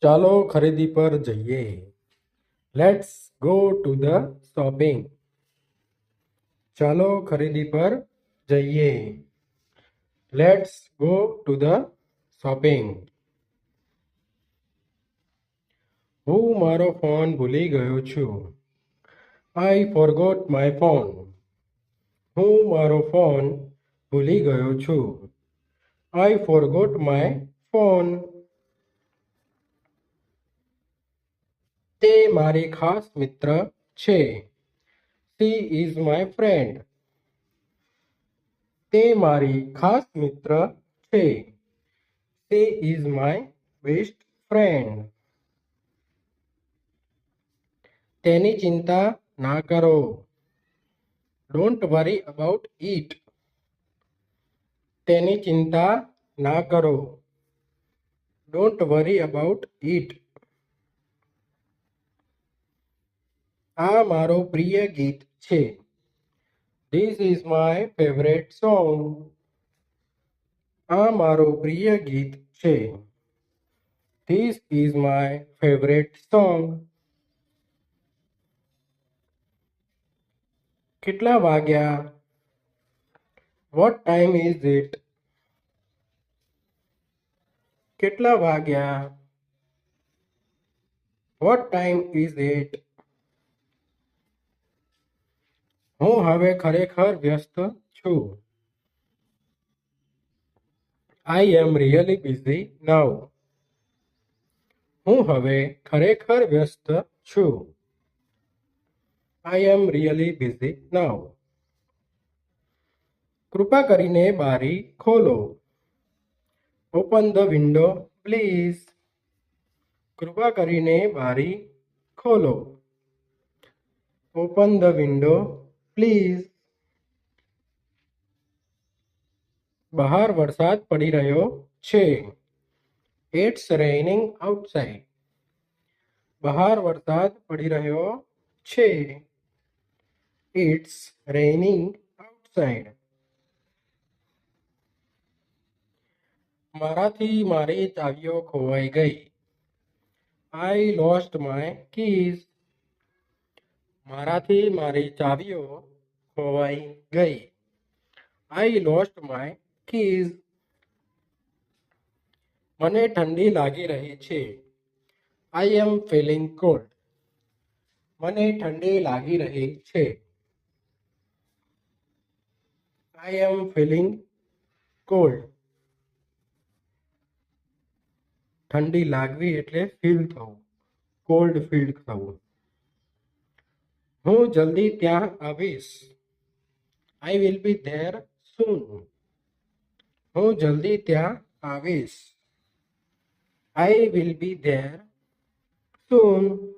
ચાલો ખરીદી પર જઈએ. Let's go to the shopping. ચાલો ખરીદી પર જઈએ. Let's go to the shopping. હું મારો ફોન ભૂલી ગયો છું. I forgot my phone. હું મારો ફોન ભૂલી ગયો છું. I forgot my phone. તે મારી ખાસ મિત્ર છે. She is my friend. તે મારી ખાસ મિત્ર છે. She is my best friend. તેની ચિંતા ના કરો. Don't worry about it. તેની ચિંતા ના કરો. Don't worry about it. આ મારો પ્રિય ગીત છે. This is my favorite song. આ મારો પ્રિય ગીત છે. This is my favorite song. કેટલા વાગ્યા? What time is it? કેટલા વાગ્યા? What time is it? હું હવે ખરેખર વ્યસ્ત છું. I am really busy now. હું હવે ખરેખર વ્યસ્ત છું. I am really busy now. કૃપા કરીને બારી ખોલો. Open the window, please. કૃપા કરીને બારી ખોલો. Open the window, please. બહાર વરસાદ પડી રહ્યો છે. It's raining outside. બહાર વરસાદ પડી રહ્યો છે. It's raining outside. મારાથી મારી ચાવીઓ ખોવાઈ ગઈ. I lost my keys. મારાથી મારી ચાવીઓ ખોવાઈ ગઈ. I lost my keys. મને ઠંડી લાગી રહી છે. I am feeling cold. મને ઠંડી લાગી રહી છે. I am feeling cold. ઠંડી લાગવી એટલે ફીલ થવું. કોલ્ડ ફીલ થવું. હું જલ્દી ત્યાં આવીશ. I will be there soon. હું જલ્દી ત્યાં આવીશ. I will be there soon.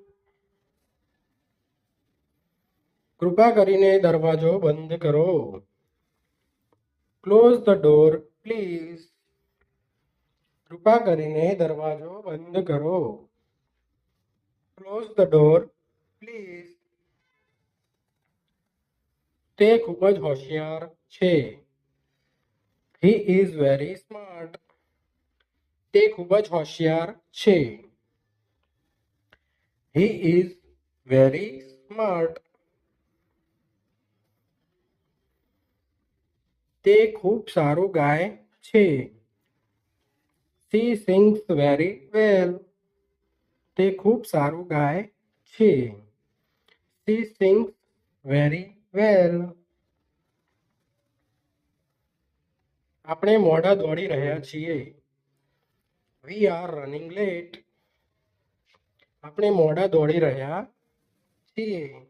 કૃપા કરીને દરવાજો બંધ કરો. Close the door, please. કૃપા કરીને દરવાજો બંધ કરો. Close the door, please. તે ખૂબ જ હોશિયાર છે. He is very smart. તે ખૂબ જ હોશિયાર છે. He is very smart. તે ખૂબ સારું ગાય છે. She sings very well. તે ખૂબ સારું ગાય છે. She sings very well. આપણે મોડા દોડી રહ્યા છીએ. We are running late. આપણે મોડા દોડી રહ્યા છીએ.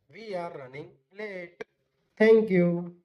We are running late. Thank you.